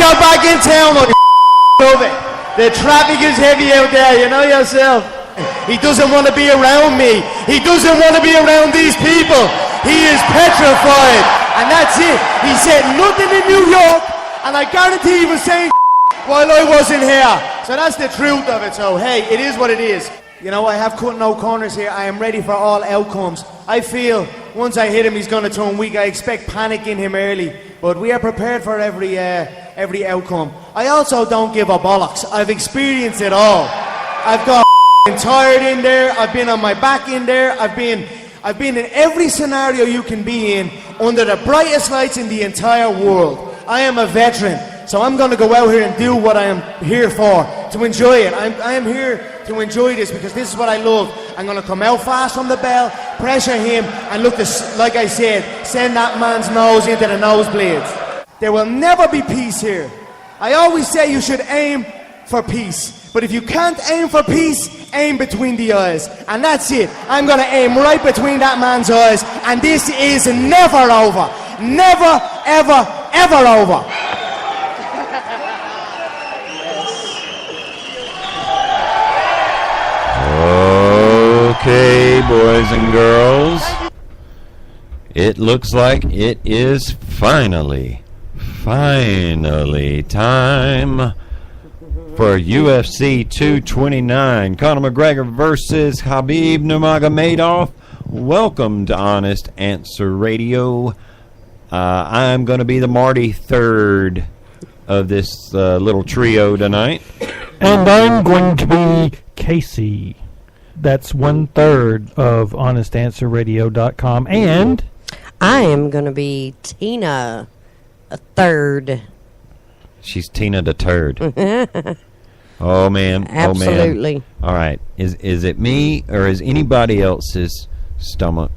you're back in town or you it. The traffic is heavy out there, you know yourself. He doesn't want to be around me. He doesn't want to be around these people. He is petrified. And that's it. He said nothing in New York, and I guarantee he was saying while I wasn't here. So that's the truth of it. So, hey, it is what it is. You know, I have cut no corners here. I am ready for all outcomes. I feel once I hit him, he's going to turn weak. I expect panic in him early. But we are prepared for every outcome. I also don't give a bollocks. I've experienced it all. I've got tired in there. I've been on my back in there. I've been in every scenario you can be in under the brightest lights in the entire world. I am a veteran. So I'm going to go out here and do what I am here for, to enjoy it. I am here to enjoy this because this is what I love. I'm going to come out fast from the bell, pressure him, and look, like I said, send that man's nose into the nosebleeds. There will never be peace here. I always say you should aim for peace. But if you can't aim for peace, aim between the eyes. And that's it. I'm going to aim right between that man's eyes. And this is never over. Never, ever, ever over. Okay, boys and girls, it looks like it is finally time for UFC 229. Conor McGregor versus Khabib Nurmagomedov. Welcome to Honest Answer Radio. I'm going to be the Marty third of this little trio tonight. And I'm going to be Casey. That's 1/3 of HonestAnswerRadio.com. And I am going to be Tina, a third. She's Tina the Turd. Oh, man. Absolutely. Oh, man. All right. Is it me or is anybody else's stomach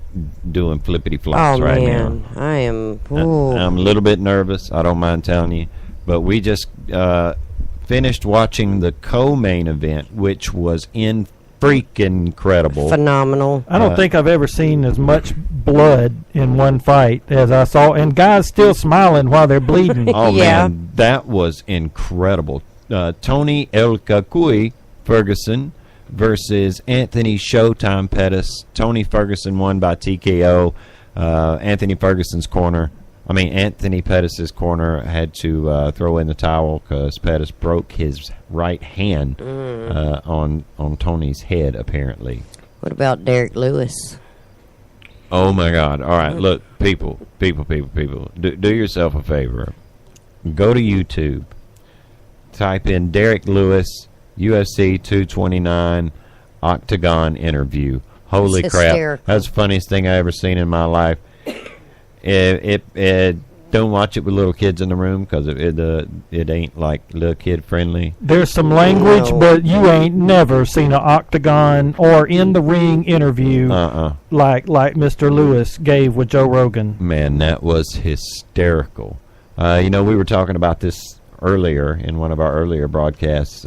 doing flippity flops right man. now? I am. I'm a little bit nervous. I don't mind telling you. But we just finished watching the co-main event, which was freaking incredible. Phenomenal. I don't think I've ever seen as much blood in one fight as I saw, and guys still smiling while they're bleeding. Oh, Yeah. man, that was incredible. Tony El Kakui Ferguson versus Anthony Showtime Pettis. Tony Ferguson won by TKO. Anthony Pettis' corner had to throw in the towel because Pettis broke his right hand on Tony's head, apparently. What about Derek Lewis? Oh, my God. All right, look, people. Do yourself a favor. Go to YouTube. Type in Derek Lewis, UFC 229, Octagon interview. Holy crap. Hysterical. That's the funniest thing I ever seen in my life. Don't watch it with little kids in the room because it ain't like little kid friendly. There's some language, but you ain't never seen an octagon or in the ring interview like Mr. Lewis gave with Joe Rogan. Man, that was hysterical. We were talking about this earlier in one of our earlier broadcasts.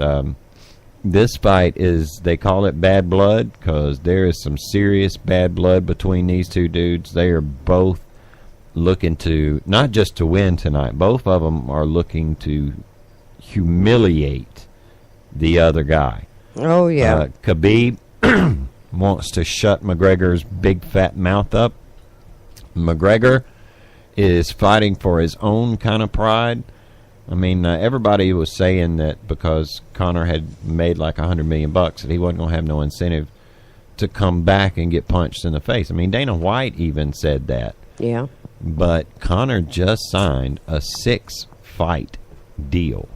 This fight they call it bad blood because there is some serious bad blood between these two dudes. They are both looking to, not just to win tonight, both of them are looking to humiliate the other guy. Oh, yeah. Khabib wants to shut McGregor's big fat mouth up. McGregor is fighting for his own kind of pride. I mean, everybody was saying that because Conor had made like $100 million that he wasn't going to have no incentive to come back and get punched in the face. I mean, Dana White even said that. Yeah. But Conor just signed a 6-fight deal.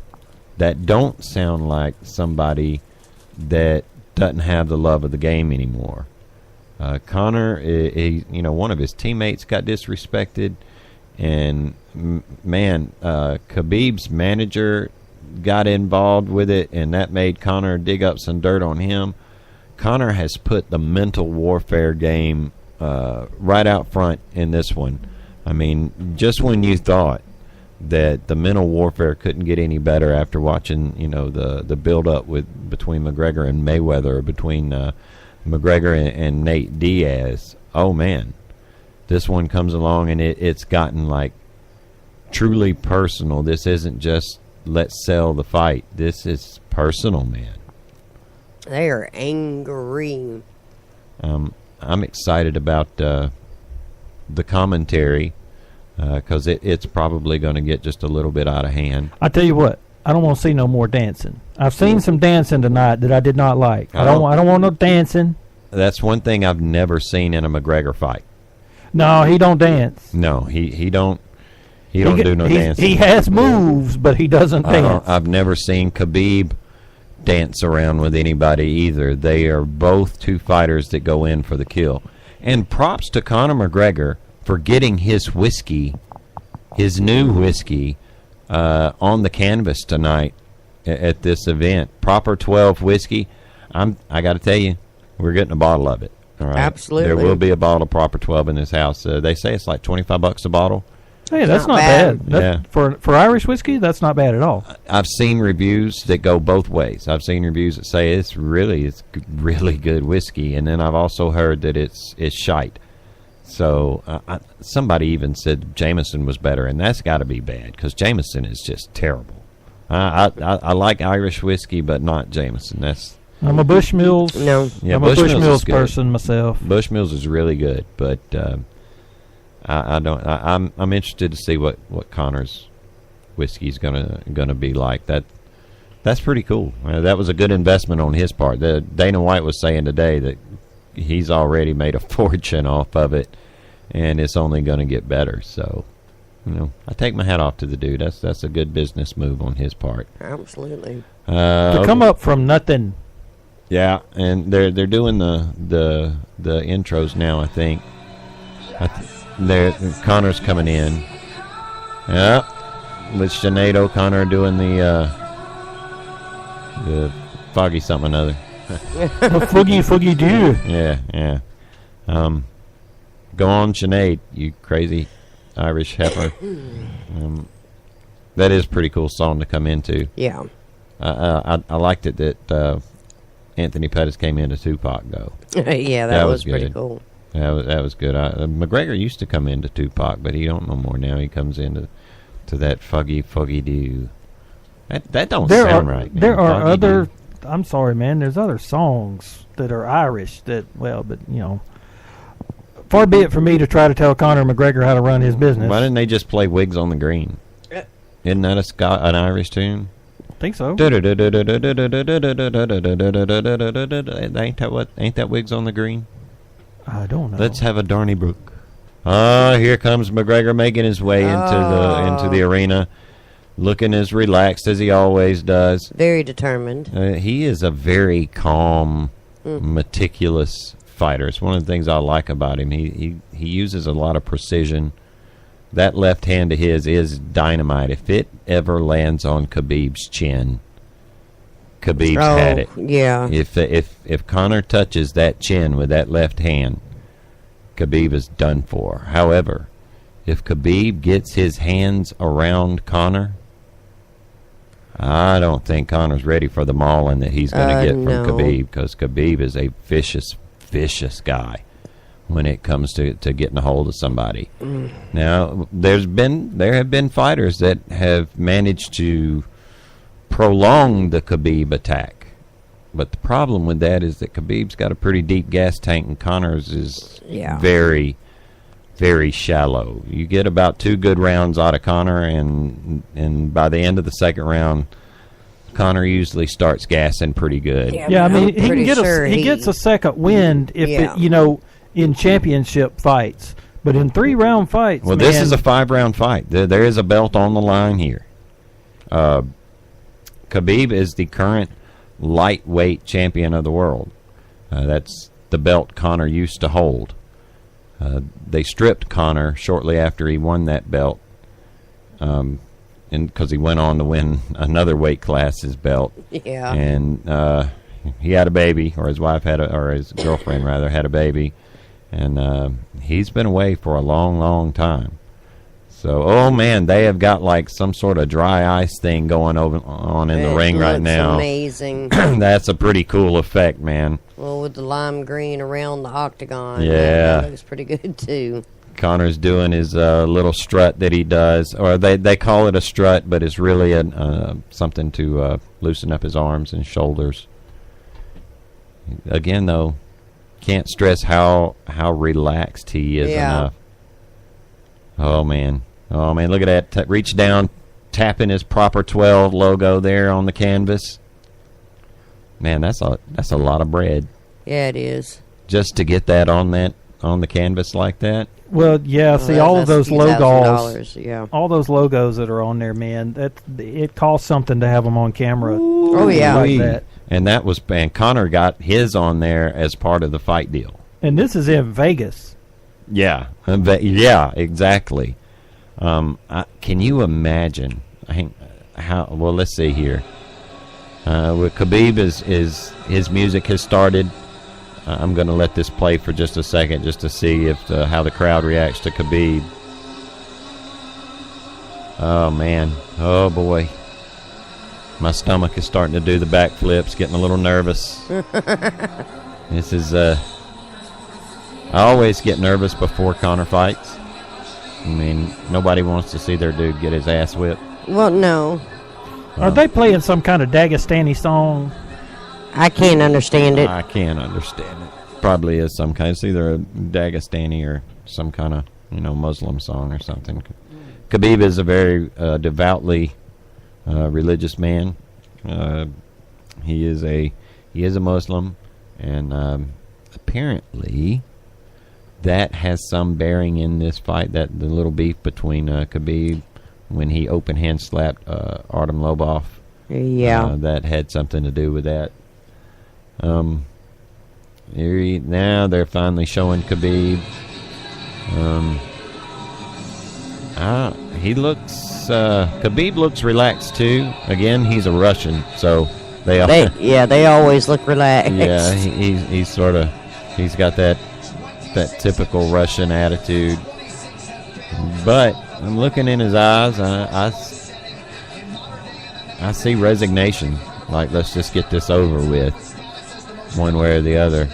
That don't sound like somebody that doesn't have the love of the game anymore. Conor, one of his teammates got disrespected, and man, Khabib's manager got involved with it, and that made Conor dig up some dirt on him. Conor has put the mental warfare game right out front in this one. I mean, just when you thought that the mental warfare couldn't get any better after watching, the build-up between McGregor and Mayweather, or between McGregor and Nate Diaz. Oh, man. This one comes along, and it's gotten, like, truly personal. This isn't just let's sell the fight. This is personal, man. They are angry. I'm excited about the commentary because it's probably going to get just a little bit out of hand. I tell you what, I don't want to see no more dancing. I've seen some dancing tonight that I did not like. I don't want no dancing. That's one thing I've never seen in a McGregor fight. No, he don't dance. No, he don't do no dancing. He has moves, but he doesn't dance. I've never seen Khabib dance around with anybody either. They are both two fighters that go in for the kill. And props to Conor McGregor for getting his whiskey, his new whiskey, on the canvas tonight at this event. Proper 12 whiskey. I got to tell you, we're getting a bottle of it. All right? Absolutely. There will be a bottle of Proper 12 in this house. They say it's like $25 a bottle. Hey, that's not bad. For Irish whiskey, that's not bad at all. I've seen reviews that go both ways. I've seen reviews that say it's really good whiskey, and then I've also heard that it's shite. So somebody even said Jameson was better, and that's got to be bad because Jameson is just terrible. I like Irish whiskey, but not Jameson. I'm a Bushmills. No, yeah, I'm a Bushmills person myself. Bushmills is really good, but I'm interested to see what Conor's whiskey's gonna be like. That's pretty cool. That was a good investment on his part. Dana White was saying today that he's already made a fortune off of it, and it's only going to get better. So, I take my hat off to the dude. That's a good business move on his part. absolutely. To come up from nothing. Yeah, and they're doing the intros now. I think. Conor's coming in. Yeah, with Sinead O'Connor doing the foggy something or another. Foogie doo. Yeah. Go on, Sinead, you crazy Irish heifer. That is a pretty cool song to come into. Yeah. I liked it that Anthony Pettis came into Tupac, though. Yeah, that was good. pretty cool. That was good. McGregor used to come into Tupac, but he don't no more now. He comes into that foggy doo. That don't sound right, man. There are Foggy other... Doo. I'm sorry, man. There's other songs that are Irish but far be it for me to try to tell Conor McGregor how to run his business. Why didn't they just play Wigs on the Green? Isn't that an Irish tune? I think so. Ain't that Wigs on the Green? I don't know. Let's have a Donnybrook. Here comes McGregor making his way into the arena, looking as relaxed as he always does. Very determined. He is a very calm, meticulous fighter. It's one of the things I like about him. He uses a lot of precision. That left hand of his is dynamite. If it ever lands on Khabib's chin, Khabib's had it. Yeah. If Conor touches that chin with that left hand, Khabib is done for. However, if Khabib gets his hands around Conor, I don't think Conor's ready for the mauling that he's going to get from Khabib, because Khabib is a vicious guy when it comes to getting a hold of somebody. Now, there have been fighters that have managed to prolong the Khabib attack, but the problem with that is that Khabib's got a pretty deep gas tank, and Conor's is very, very shallow. You get about 2 good rounds out of Conor, and by the end of the second round, Conor usually starts gassing pretty good. Yeah, I mean, he gets a second wind if in championship fights, but in 3-round fights. Well, this is a 5-round fight. There is a belt on the line here. Khabib is the current lightweight champion of the world. That's the belt Conor used to hold. They stripped Conor shortly after he won that belt, and because he went on to win another weight class's belt. Yeah. And he had a baby, or his wife or his girlfriend rather had a baby, and he's been away for a long time. So, oh man, they have got like some sort of dry ice thing going on in the ring right now. Amazing. That's a pretty cool effect, man. Well, with the lime green around the octagon. Yeah. That looks pretty good too. Connor's doing his little strut that he does, or they call it a strut, but it's really something to loosen up his arms and shoulders. Again, though, can't stress how relaxed he is enough. Oh man, look at that! Reach down, tapping his proper 12 logo there on the canvas. Man, that's a lot of bread. Yeah, it is. Just to get that on the canvas like that. Well, yeah. See, all of those logos, all those logos that are on there, man. It costs something to have them on camera. Oh yeah, like that. And Connor got his on there as part of the fight deal. And this is in Vegas. Yeah, yeah, exactly. Can you imagine how? Well, let's see here. With Khabib is his music has started. I'm going to let this play for just a second, just to see if how the crowd reacts to Khabib. Oh man, oh boy, my stomach is starting to do the backflips, getting a little nervous. This is I always get nervous before Conor fights. I mean, nobody wants to see their dude get his ass whipped. Well, no. Are they playing some kind of Dagestani song? I can't understand it. I can't understand it. Probably is some kind. It's either a Dagestani or some kind of Muslim song or something. Khabib is a very devoutly religious man. He is a Muslim, and apparently that has some bearing in this fight. That the little beef between Khabib when he open hand slapped Artem Lobov. Yeah, that had something to do with that. Now they're finally showing Khabib. Khabib looks relaxed too. Again, he's a Russian, so they always look relaxed. Yeah, he's got that typical Russian attitude. But I'm looking in his eyes. I see resignation. Like, let's just get this over with, one way or the other.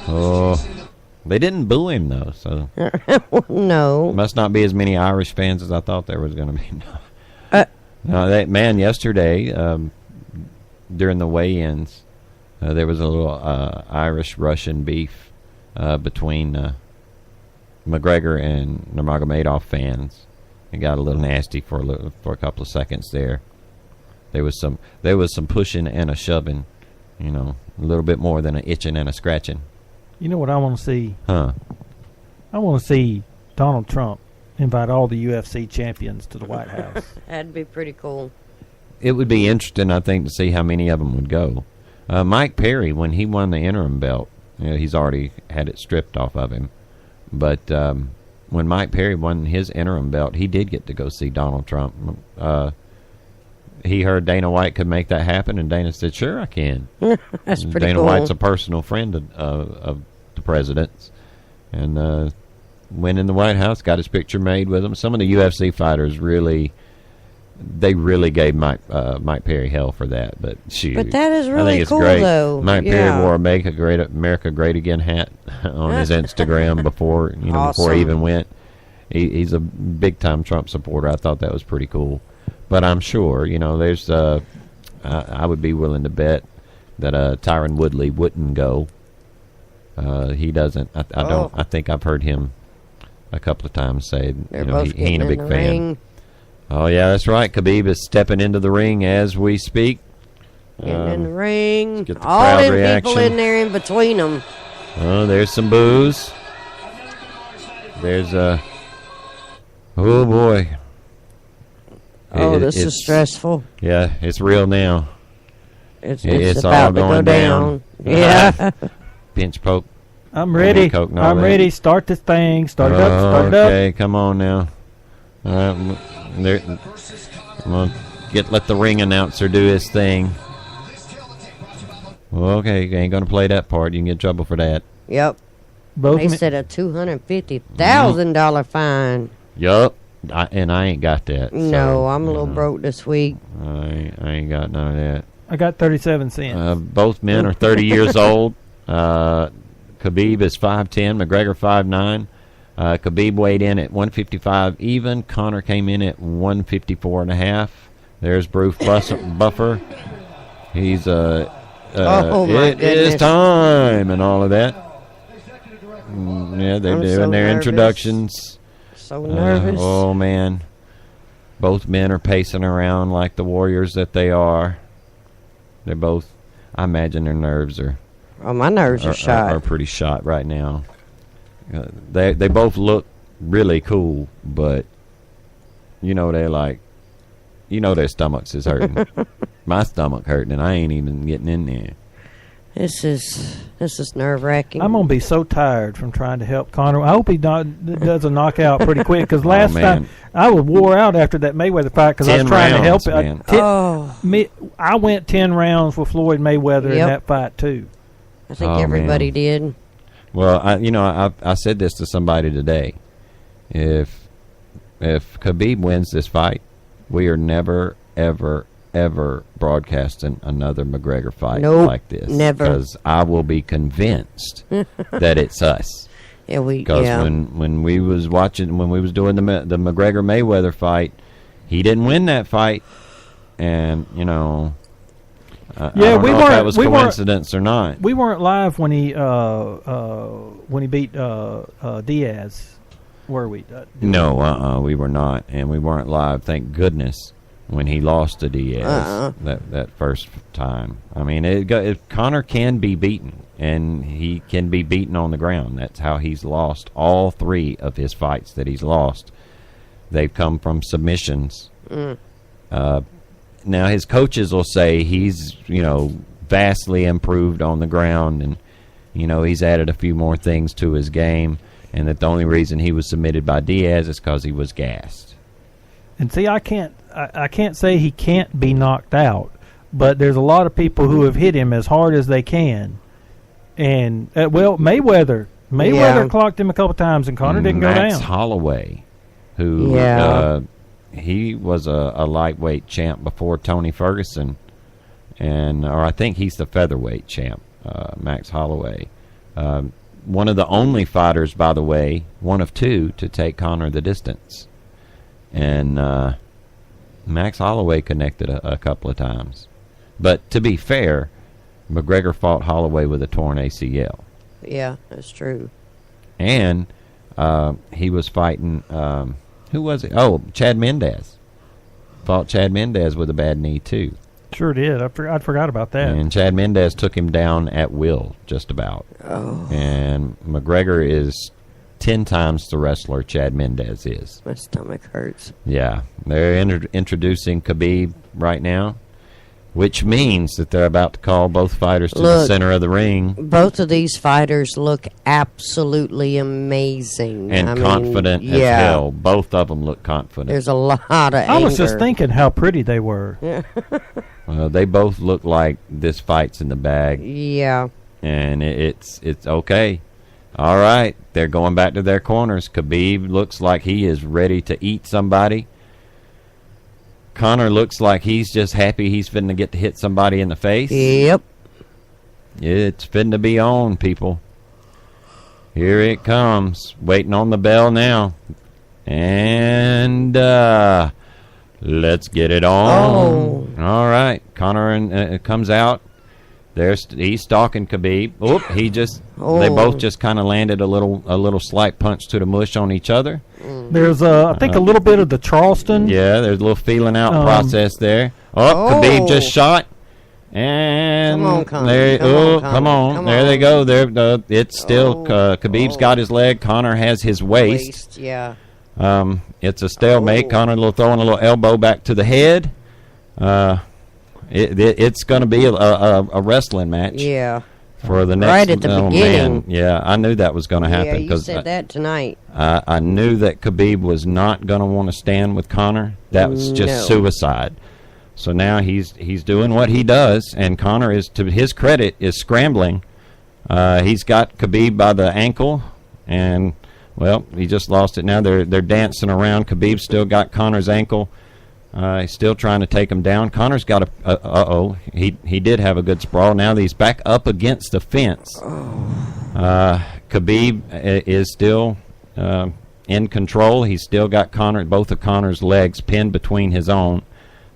Oh, they didn't boo him though, so no. Must not be as many Irish fans as I thought there was going to be. Yesterday during the weigh-ins, there was a little Irish-Russian beef between McGregor and Nurmagomedov fans. It got a little nasty for a couple of seconds there. There was some pushing and a shoving, a little bit more than an itching and a scratching. You know what I want to see? Huh? I want to see Donald Trump invite all the UFC champions to the White House. That'd be pretty cool. It would be interesting, I think, to see how many of them would go. Mike Perry, when he won the interim belt, he's already had it stripped off of him. But when Mike Perry won his interim belt, he did get to go see Donald Trump. He heard Dana White could make that happen, and Dana said, "Sure, I can." That's pretty Dana cool. White's a personal friend of the president's, and went in the White House, got his picture made with him. Some of the UFC fighters really gave Mike Perry hell for that. But shoot, but that is really I think it's cool, great. though. Mike Perry wore a "Make America Great Again" hat on his Instagram before before he even went. He's a big time Trump supporter. I thought that was pretty cool. But I'm sure, there's I would be willing to bet that Tyron Woodley wouldn't go. He doesn't. I don't. I think I've heard him a couple of times say, he ain't a big fan. Ring. Oh yeah, that's right. Khabib is stepping into the ring as we speak. Getting in the ring. Get the all crowd them reaction. people in there in between them. Oh, there's some boos. There's oh boy. This is stressful. Yeah, it's real now. It's all about to go going down. Yeah. Pinch poke. I'm ready. I'm ready. Start this thing. Start it up. Start it up. Okay, come on now. All right, I'm gonna let the ring announcer do his thing. Well, okay, you ain't gonna play that part. You can get in trouble for that. Yep. They said a $250,000 fine. Yup. And I ain't got that. No, I'm a little broke this week. I ain't got none of that. I got 37 cents. Both men are 30 years old. Khabib is 5'10", McGregor 5'9". Khabib weighed in at 155 even. Conor came in at 154.5. There's Bruce Buffer. He's my it goodness. is time and all of that. Yeah, they're I'm doing so their nervous. introductions. So nervous. Oh man, both men are pacing around like the warriors that they are. They're both. I imagine their nerves are. Oh, my nerves are shot. Are pretty shot right now. They both look really cool, but they're like, their stomachs is hurting. My stomach hurting, and I ain't even getting in there. This is nerve-wracking. I'm gonna be so tired from trying to help Conor. I hope he does a knockout pretty quick, because last time I was wore out after that Mayweather fight because I was trying to help it. I went 10 rounds with Floyd Mayweather in that fight too. I think everybody did. Well, I said this to somebody today. If Khabib wins this fight, we are never, ever broadcasting another McGregor fight like this. Never. Because I will be convinced that it's us. Yeah, Because when we was doing the McGregor Mayweather fight, he didn't win that fight, and I don't know if that was coincidence or not. We weren't live when he beat Diaz, were we? No, we were not, and we weren't live. Thank goodness. When he lost to Diaz that first time. I mean, Conor can be beaten, and he can be beaten on the ground. That's how he's lost all 3 of his fights that he's lost. They've come from submissions. Now, his coaches will say he's, vastly improved on the ground, and, he's added a few more things to his game, and that the only reason he was submitted by Diaz is because he was gassed. And see, I can't say he can't be knocked out, but there's a lot of people who have hit him as hard as they can. And, Mayweather clocked him a couple times, and Conor didn't go down. Max Holloway, who he was a lightweight champ before Tony Ferguson, or I think he's the featherweight champ, Max Holloway. One of the only fighters, by the way, one of 2 to take Conor the distance. And Max Holloway connected a couple of times. But to be fair, McGregor fought Holloway with a torn ACL. Yeah, that's true. And he was fighting, who was it? Oh, Chad Mendez. Fought Chad Mendez with a bad knee, too. Sure did. I forgot about that. And Chad Mendez took him down at will, just about. Oh. And McGregor is 10 times the wrestler Chad Mendez is. My stomach hurts. Yeah. They're introducing Khabib right now, which means that they're about to call both fighters to the center of the ring. Both of these fighters look absolutely amazing. And confident as hell. Both of them look confident. There's a lot of anger. I was just thinking how pretty they were. Well, they both look like this fight's in the bag. Yeah. And it's okay. All right, they're going back to their corners. Khabib looks like he is ready to eat somebody. Conor looks like he's just happy he's finna get to hit somebody in the face. Yep. It's finna be on, people. Here it comes. Waiting on the bell now. And let's get it on. Oh. All right, Conor comes out. He's stalking Khabib. They both just kind of landed a little slight punch to the mush on each other. There's I think a little bit of the Charleston. Yeah, there's a little feeling out process there. Khabib just shot. And come on, Conor. there, Come on. There they go. There, it's still Khabib's got his leg. Conor has his waist. Yeah. It's a stalemate. Conor throwing a little elbow back to the head. It's going to be a wrestling match. Yeah. For the next, right at the beginning. Man. Yeah, I knew that was going to happen. Yeah, you said that tonight. I knew that Khabib was not going to want to stand with Conor. That was just suicide. So now he's doing what he does, and Conor is, to his credit, is scrambling. He's got Khabib by the ankle, and he just lost it. Now they're dancing around. Khabib's still got Conor's ankle. He's still trying to take him down. Conor's got he did have a good sprawl. Now he's back up against the fence. Khabib is still in control. He's still got both of Conor's legs pinned between his own.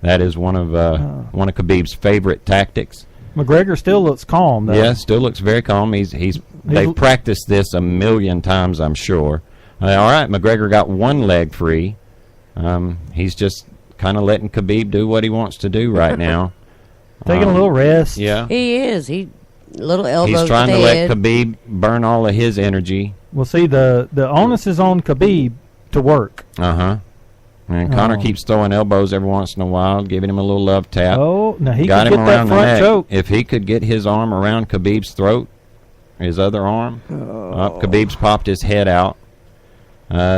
That is one of Khabib's favorite tactics. McGregor still looks calm, though. Yeah, still looks very calm. They've practiced this a million times, I'm sure. All right, McGregor got one leg free. He's just kind of letting Khabib do what he wants to do right now. Taking a little rest. Yeah. He is. Little elbows. He's trying to let Khabib burn all of his energy. Well, see, the onus is on Khabib to work. Uh-huh. And Conor keeps throwing elbows every once in a while, giving him a little love tap. Oh, now he got could him get around that front the neck. choke. If he could get his arm around Khabib's throat, his other arm, Khabib's popped his head out.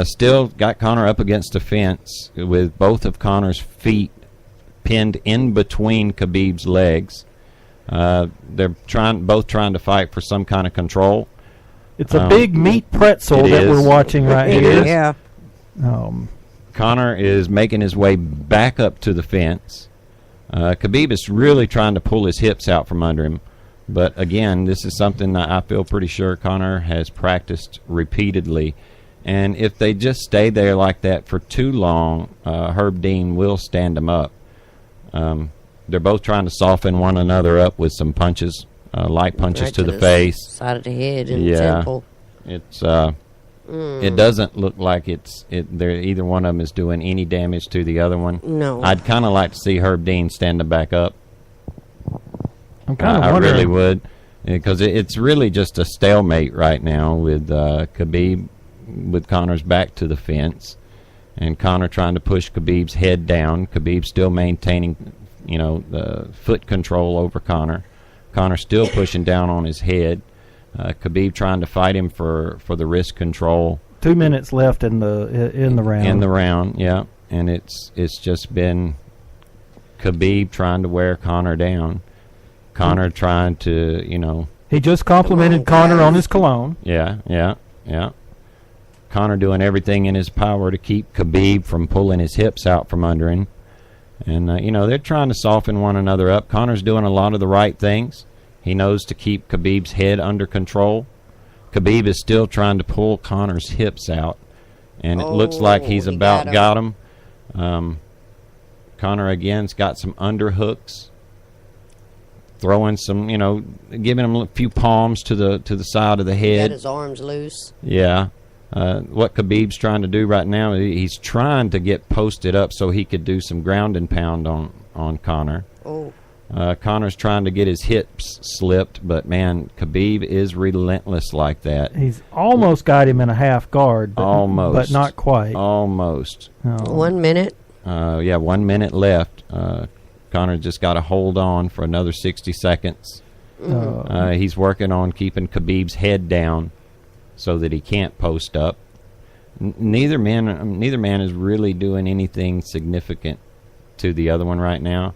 Still got Conor up against the fence with both of Conor's feet pinned in between Khabib's legs. They're both trying to fight for some kind of control. It's a big meat pretzel that we're watching right here. Yeah. Conor is making his way back up to the fence. Khabib is really trying to pull his hips out from under him. But again, this is something that I feel pretty sure Conor has practiced repeatedly. And if they just stay there like that for too long, Herb Dean will stand them up. They're both trying to soften one another up with some punches, light punches Right to the face. Side of the head and temple. It's it doesn't look like either one of them is doing any damage to the other one. No. I'd kind of like to see Herb Dean stand them back up. I'm kind of I wondering. really would, because it's really just a stalemate right now with Khabib with Conor's back to the fence, and Conor trying to push Khabib's head down. Khabib still maintaining, the foot control over Conor. Conor still pushing down on his head. Khabib trying to fight him for the wrist control. 2 minutes left in the round. In the round, yeah, and it's just been Khabib trying to wear Conor down. Conor trying to, He just complimented Conor on his cologne. Yeah. Conor doing everything in his power to keep Khabib from pulling his hips out from under him. And, they're trying to soften one another up. Conor's doing a lot of the right things. He knows to keep Khabib's head under control. Khabib is still trying to pull Conor's hips out. And it looks like he's about got him. Conor, again's got some underhooks. Throwing some, giving him a few palms to the side of the head. Got his arms loose. Yeah. What Khabib's trying to do right now, he's trying to get posted up so he could do some ground and pound on Conor. Oh. Conor's trying to get his hips slipped, but, man, Khabib is relentless like that. He's almost got him in a half guard. Almost. But not quite. Almost. Oh. 1 minute. 1 minute left. Conor just got to hold on for another 60 seconds. He's working on keeping Khabib's head down so that he can't post up. Neither man is really doing anything significant to the other one right now.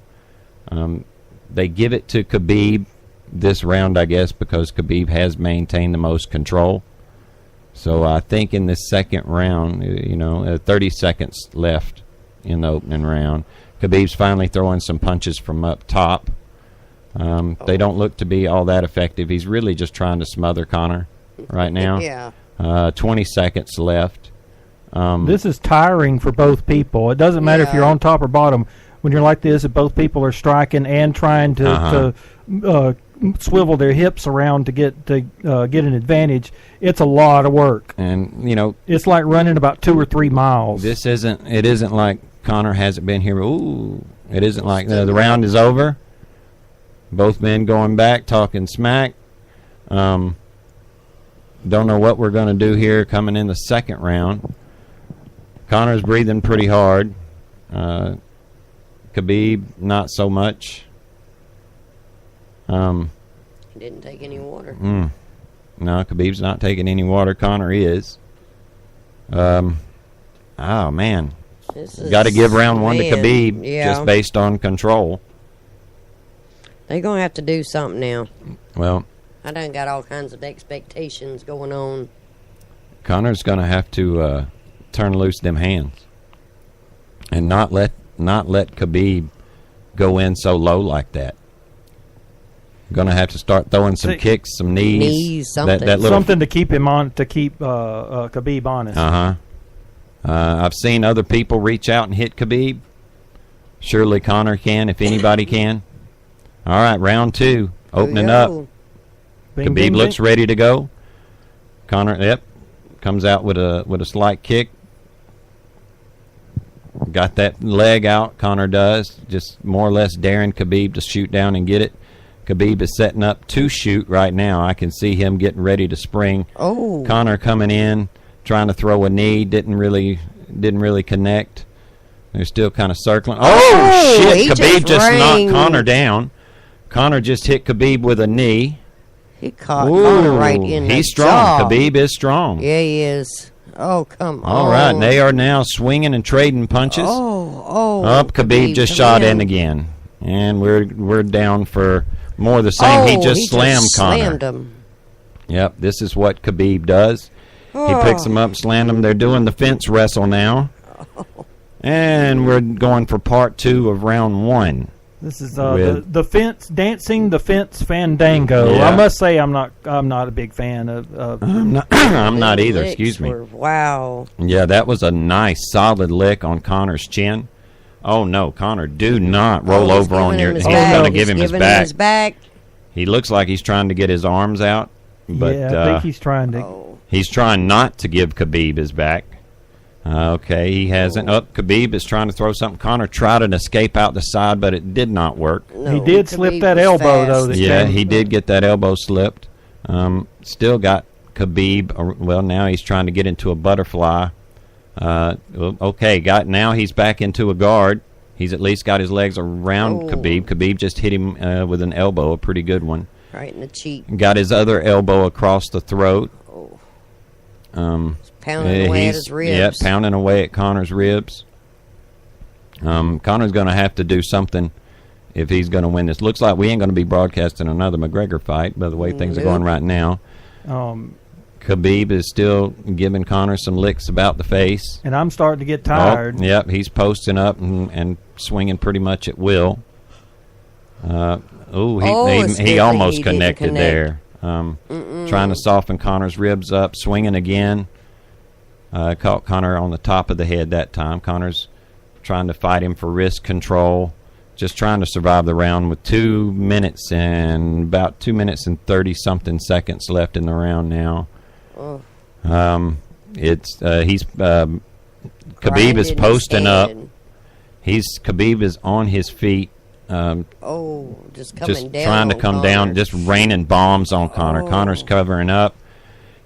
They give it to Khabib this round, I guess, because Khabib has maintained the most control. So I think in this second round, 30 seconds left in the opening round. Khabib's finally throwing some punches from up top. They don't look to be all that effective. He's really just trying to smother Conor right now. Yeah. 20 seconds left. This is tiring for both people. It doesn't matter if you're on top or bottom. When you're like this, if both people are striking and trying to swivel their hips around to get an advantage, it's a lot of work. And it's like running about 2 or 3 miles. It isn't like Conor hasn't been here. Ooh, it isn't like the round is over. Both men going back, talking smack. Don't know what we're going to do here coming in the second round. Conor's breathing pretty hard. Khabib, not so much. He didn't take any water. No, Khabib's not taking any water. Conor is. Oh, man. Got to give round one to Khabib just based on control. They're going to have to do something now. Well, I done got all kinds of expectations going on. Conor's going to have to turn loose them hands and not let Khabib go in so low like that. Going to have to start throwing some kicks, some knees, something. That little something to keep him on, to keep Khabib honest. I've seen other people reach out and hit Khabib. Surely Conor can, if anybody can. All right, round 2, opening up. Bing, Khabib bing, looks bing. ready to go. Conor, comes out with a slight kick. Got that leg out. Conor does, just more or less daring Khabib to shoot down and get it. Khabib is setting up to shoot right now. I can see him getting ready to spring. Oh, Conor coming in, trying to throw a knee, didn't really connect. They're still kind of circling. Oh shit! Khabib just knocked Conor down. Conor just hit Khabib with a knee. He caught Conor right in the He's strong. jaw. Khabib is strong. Yeah, he is. Oh, come on. All right, they are now swinging and trading punches. Up, Khabib just shot in again, and we're down for more of the same. He just slammed Conor. Slammed him. Yep, this is what Khabib does. He picks him up, slammed him. They're doing the fence wrestle now. And we're going for part 2 of round 1. This is the fence dancing, the fence fandango. Yeah. I must say I'm not a big fan of I'm not either. Excuse me. Wow. Yeah, that was a nice solid lick on Conor's chin. Oh no, Conor, do not roll over on your. He's going to give him his back. He looks like he's trying to get his arms out, but yeah, I think he's trying to. He's trying not to give Khabib his back. Okay, he hasn't. Khabib is trying to throw something. Conor tried an escape out the side, but it did not work. No, he did slip that elbow, though. Yeah, he did get that elbow slipped. Still got Khabib. Well, now he's trying to get into a butterfly. Okay, now he's back into a guard. He's at least got his legs around Khabib. Khabib just hit him with an elbow, a pretty good one. Right in the cheek. Got his other elbow across the throat. Pounding away at his ribs. Yeah, pounding away at Conor's ribs. Conor's going to have to do something if he's going to win this. Looks like we ain't going to be broadcasting another McGregor fight, by the way things are going right now. Khabib is still giving Conor some licks about the face. And I'm starting to get tired. Yep, he's posting up and swinging pretty much at will. He almost connected there. Trying to soften Conor's ribs up, swinging again. Caught Conor on the top of the head that time. Conor's trying to fight him for wrist control, just trying to survive the round with 2 minutes and about 2 minutes and 30-something seconds left in the round now. Khabib is posting up. Khabib is on his feet. Just coming down. Trying to come down, just raining bombs on Conor. Conor's covering up.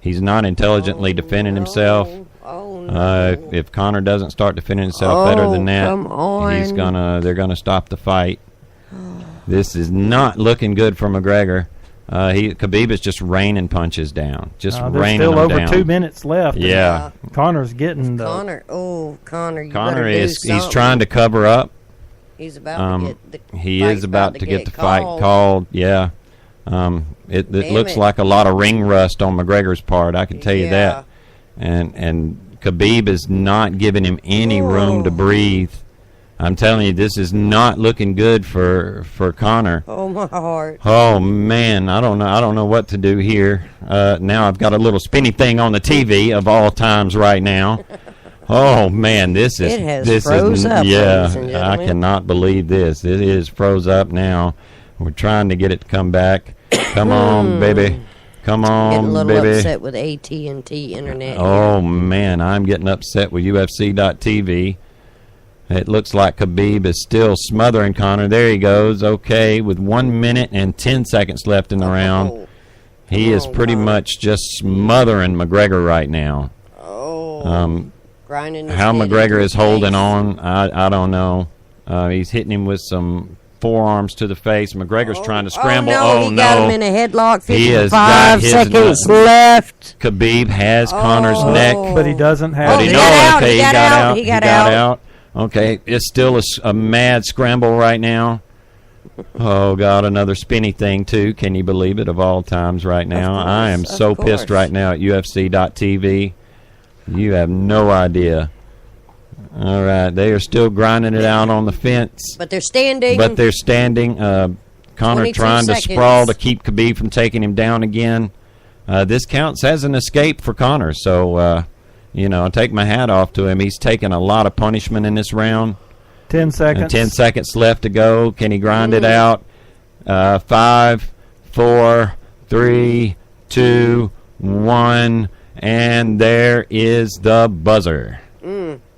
He's not intelligently defending himself. If Conor doesn't start defending himself better than that, they're gonna stop the fight. This is not looking good for McGregor. Khabib is just raining punches down. Just raining them down. There's still over 2 minutes left. Yeah. Conor's getting the... Conor, Conor he's trying to cover up. He's about to get the He is about to get the fight called. Yeah. It looks like a lot of ring rust on McGregor's part, I can tell you that. And Khabib is not giving him any room to breathe. I'm telling you, this is not looking good for Conor. Oh, my heart. Oh man, I don't know what to do here. Now I've got a little spinny thing on the TV of all times right now. Oh man, this froze up. Yeah, I cannot believe this. It is froze up now. We're trying to get it to come back. Come on, baby. Come on, getting a little baby. upset with AT&T internet. Oh man, I'm getting upset with UFC.tv. It looks like Khabib is still smothering Conor. There he goes. Okay, with 1 minute and 10 seconds left in the round. He is pretty much just smothering McGregor right now. Grinding how McGregor is holding on, I don't know. He's hitting him with some forearms to the face. McGregor's trying to scramble. He got him in a headlock. 55 seconds left. Khabib has Conor's neck. But he doesn't have it. He got out. Okay, it's still a mad scramble right now. Oh, God, another spinny thing, too. Can you believe it, of all times right now? I am so pissed right now at UFC.tv. You have no idea. All right, they are still grinding it out on the fence. But they're standing. Conor trying to sprawl to keep Khabib from taking him down again. This counts as an escape for Conor. So, I take my hat off to him. He's taken a lot of punishment in this round. 10 seconds. 10 seconds left to go. Can he grind it out? 5, 4, 3, 2, 1, and there is the buzzer.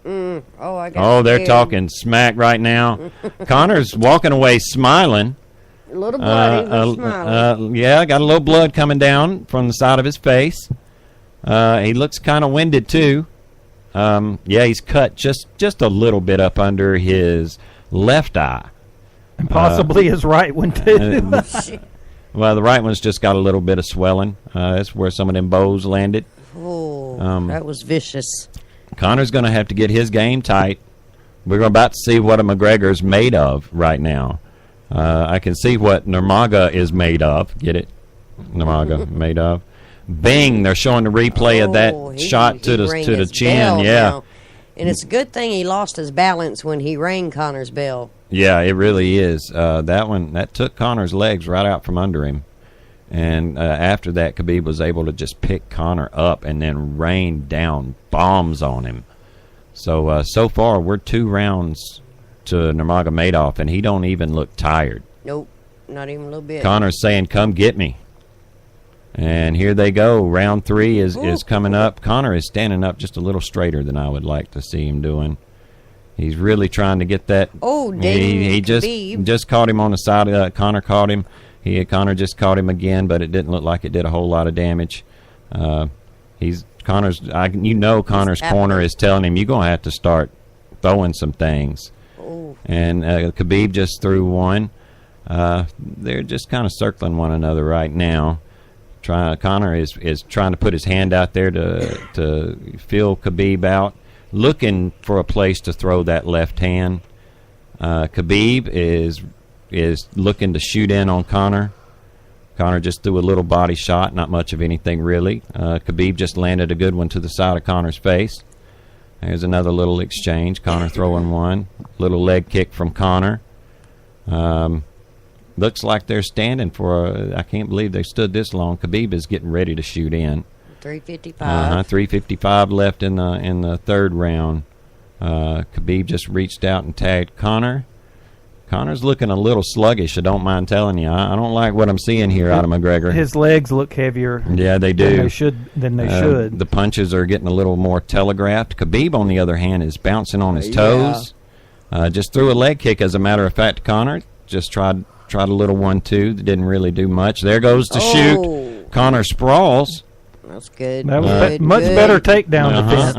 They're talking smack right now. Conor's walking away smiling. A little bloody, but smiling. Got a little blood coming down from the side of his face. He looks kind of winded too. He's cut just a little bit up under his left eye. And possibly his right one too. Well, the right one's just got a little bit of swelling. That's where some of them bows landed. Oh, that was vicious. Conor's going to have to get his game tight. We're about to see what a McGregor's made of right now. I can see what Nurmagomedov is made of. Get it? Nurmagomedov made of. Bing! They're showing the replay of that shot to the chin. Yeah. Now. And it's a good thing he lost his balance when he rang Conor's bell. Yeah, it really is. That took Conor's legs right out from under him. And after that, Khabib was able to just pick Conor up and then rain down bombs on him. So far, we're 2 rounds to Nurmagomedov, and he don't even look tired. Nope, not even a little bit. Conor's saying, come get me. And here they go. Round 3 is coming up. Conor is standing up just a little straighter than I would like to see him doing. He's really trying to get that. He just caught him on the side. Conor caught him. Conor just caught him again, but it didn't look like it did a whole lot of damage. Conor's corner is telling him, you're going to have to start throwing some things. Oh. And Khabib just threw one. They're just kind of circling one another right now. Conor is trying to put his hand out there to feel Khabib out, looking for a place to throw that left hand. Khabib is looking to shoot in on Conor. Conor just threw a little body shot, not much of anything really. Khabib just landed a good one to the side of Conor's face. There's another little exchange. Conor throwing one. Little leg kick from Conor. Looks like they're standing for I can't believe they stood this long. Khabib is getting ready to shoot in. 3:55. 3:55 left in the third round. Khabib just reached out and tagged Conor. Conor's looking a little sluggish, I don't mind telling you. I don't like what I'm seeing here out of McGregor. His legs look heavier. Yeah, they do. Than they should. The punches are getting a little more telegraphed. Khabib, on the other hand, is bouncing on his toes. Just threw a leg kick, as a matter of fact, Conor. Just tried a little 1-2 that didn't really do much. There goes the shoot. Conor sprawls. That's good. That was much better takedown defense.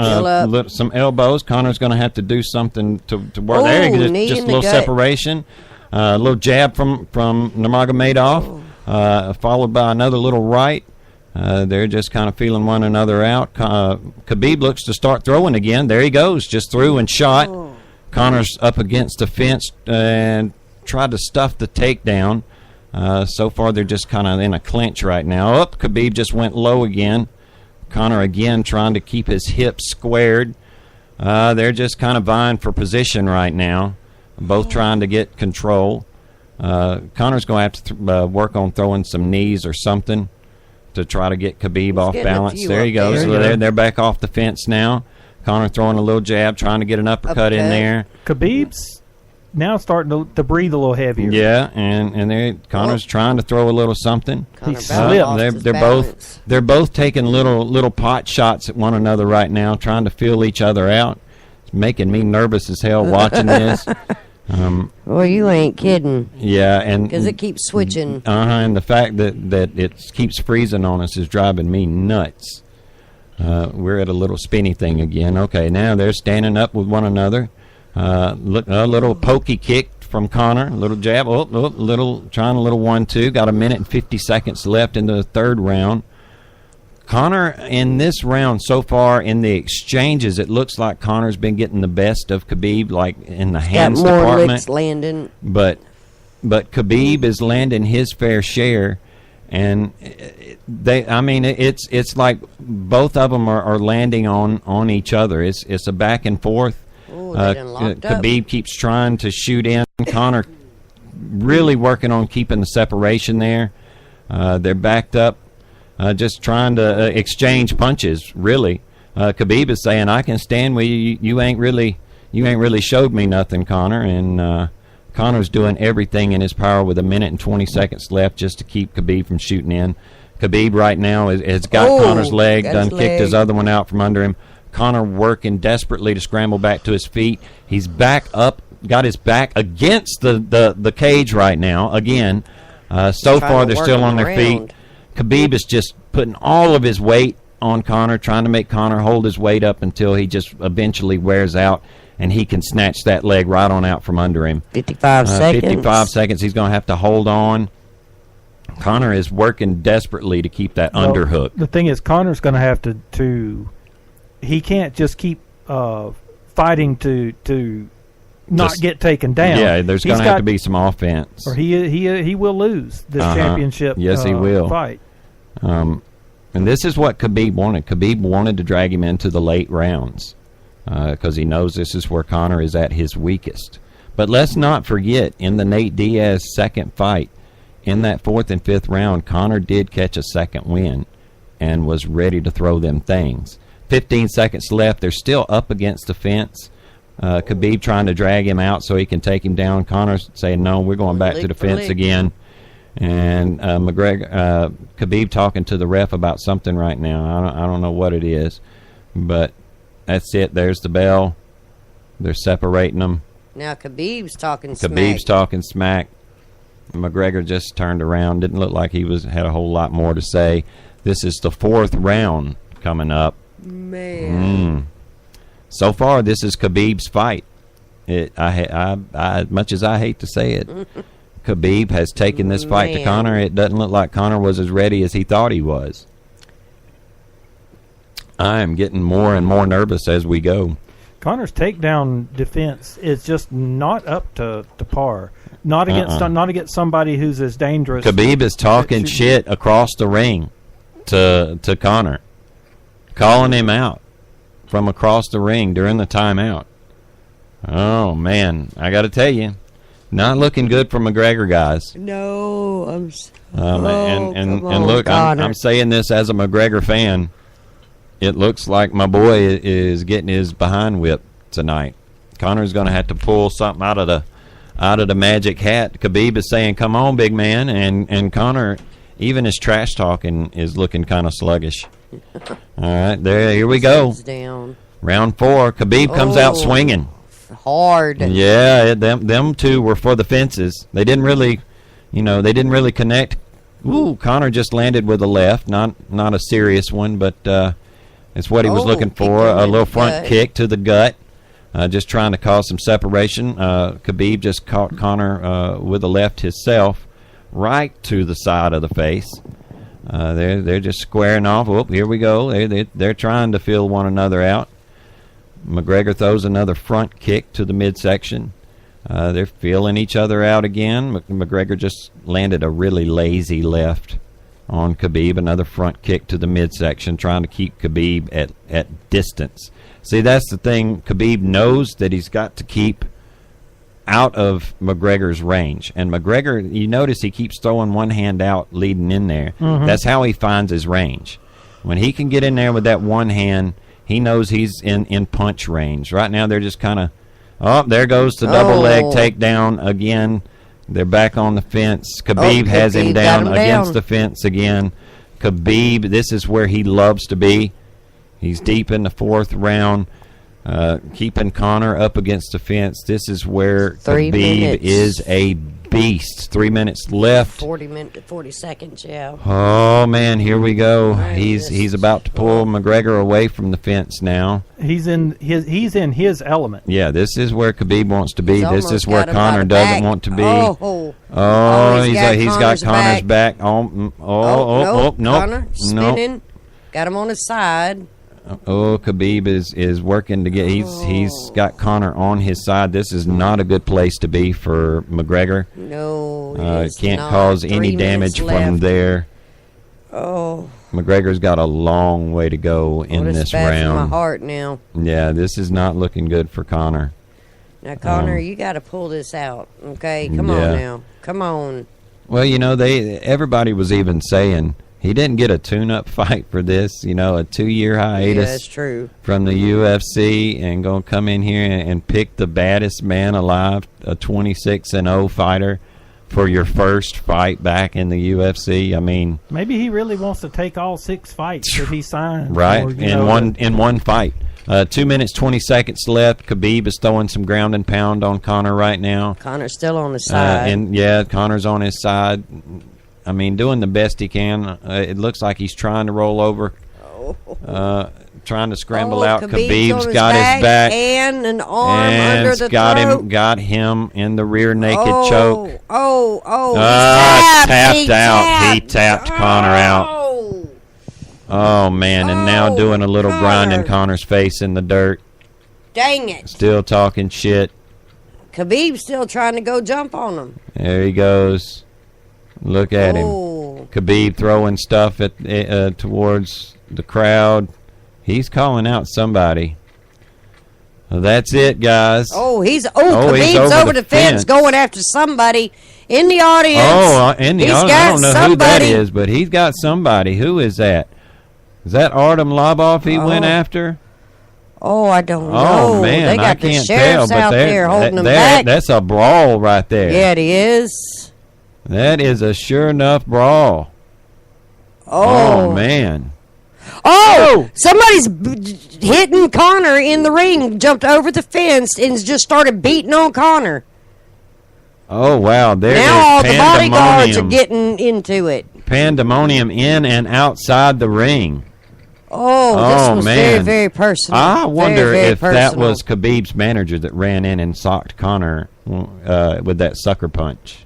Some elbows. Conor's going to have to do something to work. There, just a little separation. A little jab from Nurmagomedov, followed by another little right. They're just kind of feeling one another out. Khabib looks to start throwing again. There he goes. Just threw and shot. Conor's up against the fence and tried to stuff the takedown. So far, they're just kind of in a clinch right now. Khabib just went low again. Conor again trying to keep his hips squared. They're just kind of vying for position right now, both trying to get control. Conor's going to have to work on throwing some knees or something to try to get Khabib off balance. There he goes. So they're back off the fence now. Conor throwing a little jab, trying to get an uppercut in there. Khabib's now starting to breathe a little heavier. Yeah, and Conor's trying to throw a little something. He slipped. They're both taking little pot shots at one another right now, trying to feel each other out. It's making me nervous as hell watching this. Well, you ain't kidding. Yeah, and because it keeps switching. And the fact that it keeps freezing on us is driving me nuts. We're at a little spinny thing again. Okay, now they're standing up with one another. Look, a little pokey kick from Conor, a little jab, trying a little 1-2. Got 1 minute and 50 seconds left in the third round. Conor, in this round so far, in the exchanges, it looks like Conor's been getting the best of Khabib, like in the hands got more department. licks landing. But Khabib is landing his fair share, and it's like both of them are landing on each other. It's a back and forth. Khabib keeps trying to shoot in. Conor really working on keeping the separation there. They're backed up, just trying to exchange punches. Really, Khabib is saying, "I can stand with you. You ain't really showed me nothing, Conor." And Conor's doing everything in his power with 1 minute and 20 seconds left just to keep Khabib from shooting in. Khabib right now has got Conor's leg, kicked his other one out from under him. Conor working desperately to scramble back to his feet. He's back up, got his back against the cage right now again. So far, they're still on their feet. Khabib is just putting all of his weight on Conor, trying to make Conor hold his weight up until he just eventually wears out, and he can snatch that leg right on out from under him. 55 seconds. 55 seconds. He's going to have to hold on. Conor is working desperately to keep that underhook. The thing is, Conor's going to have to he can't just keep fighting to not get taken down. Yeah, there's going to have to be some offense, or he will lose this championship. Yes, he will fight. And this is what Khabib wanted. Khabib wanted to drag him into the late rounds because he knows this is where Conor is at his weakest. But let's not forget, in the Nate Diaz second fight, in that 4th and 5th round, Conor did catch a second win and was ready to throw them things. 15 seconds left. They're still up against the fence. Khabib trying to drag him out so he can take him down. Conor's saying, no, we're going back to the fence again. And Khabib talking to the ref about something right now. I don't know what it is. But that's it. There's the bell. They're separating them. Now Khabib's talking smack. McGregor just turned around. Didn't look like he had a whole lot more to say. This is the 4th round coming up. Man. So far, this is Khabib's fight. Much as I hate to say it, Khabib has taken this fight to Conor. It doesn't look like Conor was as ready as he thought he was. I am getting more and more nervous as we go. Conor's takedown defense is just not up to par. Not against somebody who's as dangerous. Khabib is talking shit across the ring to Conor, calling him out from across the ring during the timeout. Oh man, I got to tell you, not looking good for McGregor, guys. No, and look, I'm saying this as a McGregor fan. It looks like my boy is getting his behind whipped tonight. Conor's going to have to pull something out of the magic hat. Khabib is saying, "Come on, big man," and Conor, even his trash talking is looking kind of sluggish. All right, here we go. Down. Round 4. Khabib comes out swinging hard. Yeah, them two were for the fences. They didn't really connect. Ooh, Conor just landed with a left, not a serious one, but it's what he was looking for. A little front kick to the gut, just trying to cause some separation. Khabib just caught Conor with a left himself, right to the side of the face. They're just squaring off. Oh, here we go. They're trying to feel one another out. McGregor throws another front kick to the midsection. They're feeling each other out again. McGregor just landed a really lazy left on Khabib. Another front kick to the midsection, trying to keep Khabib at distance. See, that's the thing. Khabib knows that he's got to keep out of McGregor's range. And McGregor, you notice he keeps throwing one hand out leading in there. Mm-hmm. That's how he finds his range. When he can get in there with that one hand, he knows he's in punch range. Right now they're just kind of, there goes the double leg takedown again. They're back on the fence. Khabib has him down against the fence again. Khabib, this is where he loves to be. He's deep in the 4th round. Keeping Conor up against the fence. This is where Khabib is a beast. 3 minutes left. 40 seconds, yeah. Oh man, here we go. He's about to pull McGregor away from the fence now. He's in his element. Yeah, this is where Khabib wants to be. This is where Conor doesn't want to be. He's got Conor's back. No. Conor spinning. Got him on his side. Khabib is working to get. He's got Conor on his side. This is not a good place to be for McGregor. No, can't cause any damage from there. McGregor's got a long way to go in this round. For my heart now. Yeah, this is not looking good for Conor. Now, Conor, you got to pull this out. Okay, come on now. Come on. Well, everybody was even saying he didn't get a tune-up fight for this. A 2-year hiatus. Yeah, that's true. From the UFC, and gonna come in here and pick the baddest man alive, a 26-0 fighter, for your first fight back in the UFC. I mean, maybe he really wants to take all 6 fights that he signed. Right, in one fight. 2 minutes, 20 seconds left. Khabib is throwing some ground and pound on Conor right now. Connor's still on his side. Connor's on his side. I mean, doing the best he can. It looks like he's trying to roll over, trying to scramble out. Khabib's got his back and an arm under the throat. Got him in the rear naked choke. Tapped out. He tapped Conor out. Oh, man, and now doing a little grind in Conor's face in the dirt. Dang it. Still talking shit. Khabib's still trying to go jump on him. There he goes. Look at him. Khabib throwing stuff towards the crowd. He's calling out somebody. Well, that's it, guys. Khabib's over the fence going after somebody in the audience. In the audience. I don't know who that is, but he's got somebody. Who is that? Is that Artem Lobov he went after? I don't know. Oh, man, they got I can't the sheriffs tell, out there holding them back. That's a brawl right there. Yeah, it is. That is a sure enough brawl. Oh man. Somebody's hitting Conor in the ring, jumped over the fence, and just started beating on Conor. Oh, wow. Now all the bodyguards are getting into it. Pandemonium in and outside the ring. This was very, very personal. I wonder if personal. that was Khabib's manager that ran in and socked Conor with that sucker punch.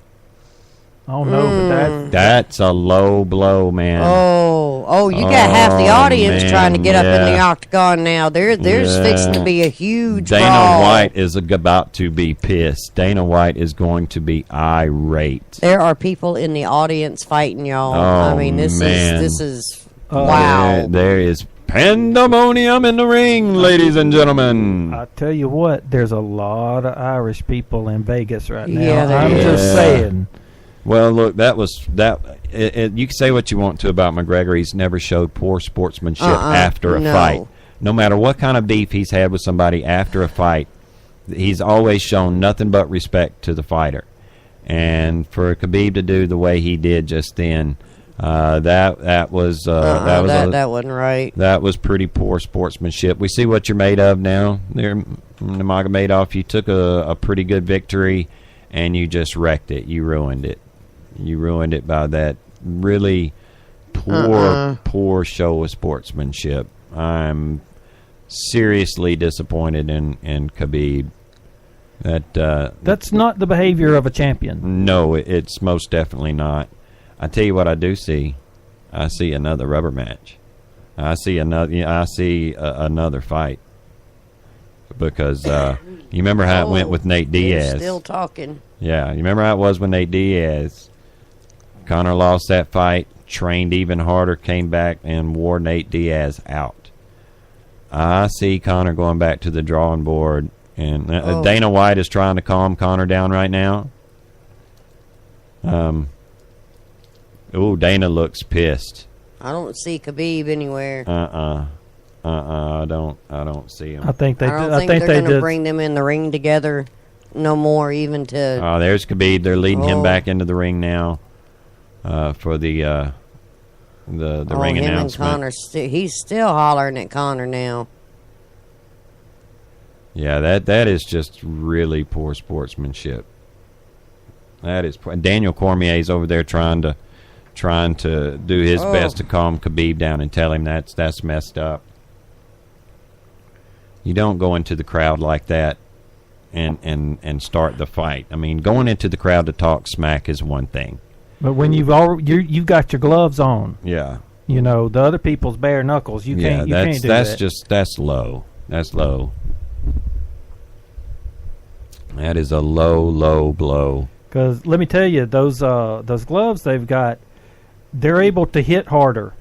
Oh, no, but that's a low blow, man. You got half the audience trying to get up in the octagon now. There's fixing to be a huge Dana brawl. White is about to be pissed. Dana White is going to be irate. There are people in the audience fighting, y'all. I mean, this is wow. There is pandemonium in the ring, ladies and gentlemen. I tell you what, there's a lot of Irish people in Vegas right now. Yeah, I'm just saying. Well, look, you can say what you want to about McGregor. He's never showed poor sportsmanship after a fight. No matter what kind of beef he's had with somebody after a fight, he's always shown nothing but respect to the fighter. And for Khabib to do the way he did just then, that wasn't right. That was pretty poor sportsmanship. We see what you're made of now. There, Nurmagomedov, you took a pretty good victory, and you just wrecked it. You ruined it. You ruined it by that really poor show of sportsmanship. I'm seriously disappointed in Khabib. That's not the behavior of a champion. No, it's most definitely not. I tell you what, I do see. I see another rubber match. I see another fight. Because you remember how it went with Nate Diaz. Still talking. Yeah, you remember how it was with Nate Diaz. Conor lost that fight, trained even harder, came back and wore Nate Diaz out. I see Conor going back to the drawing board, and Dana White is trying to calm Conor down right now. Dana looks pissed. I don't see Khabib anywhere. I don't see him. I think they're going to bring them in the ring together no more, even to... there's Khabib. They're leading him back into the ring now for the ring him announcement. And Conor, he's still hollering at Conor now. Yeah, that is just really poor sportsmanship. That is... Daniel Cormier's over there trying to do his best to calm Khabib down and tell him that's messed up. You don't go into the crowd like that and start the fight. I mean, going into the crowd to talk smack is one thing. But when you've got your gloves on, the other people's bare knuckles, you can't do that. That's low. That's low. That is a low blow. Because let me tell you, those gloves they've got, they're able to hit harder.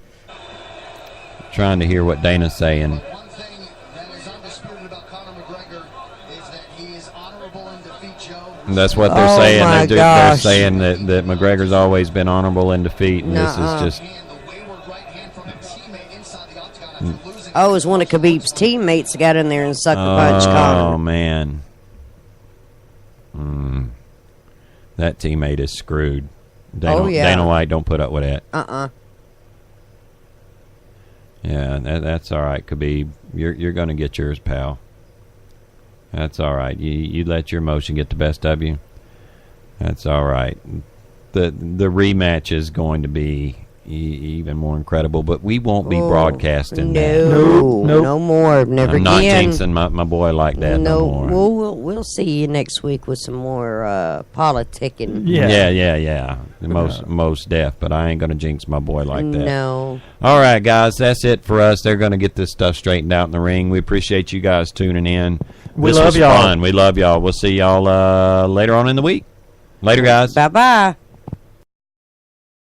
Trying to hear what Dana's saying. One thing that is undisputed about Conor McGregor is that he is honorable in defeat, Joe. That's what they're saying. They're saying that McGregor's always been honorable in defeat, and this is just. Oh, it was one of Khabib's teammates that got in there and sucker punched Conor. Oh, man. That teammate is screwed. Dana White don't put up with that. Yeah, that's all right, Khabib. You're going to get yours, pal. That's all right. You let your emotion get the best of you. That's all right. The rematch is going to be even more incredible, but we won't be broadcasting that. No more. Never I'm again. Not jinxing my boy like that no more. We'll see you next week with some more politicking. Yeah. Most deaf, but I ain't going to jinx my boy like that. No. All right, guys, that's it for us. They're going to get this stuff straightened out in the ring. We appreciate you guys tuning in. We love y'all. Fun. We love y'all. We'll see y'all later on in the week. Later, guys. Bye-bye.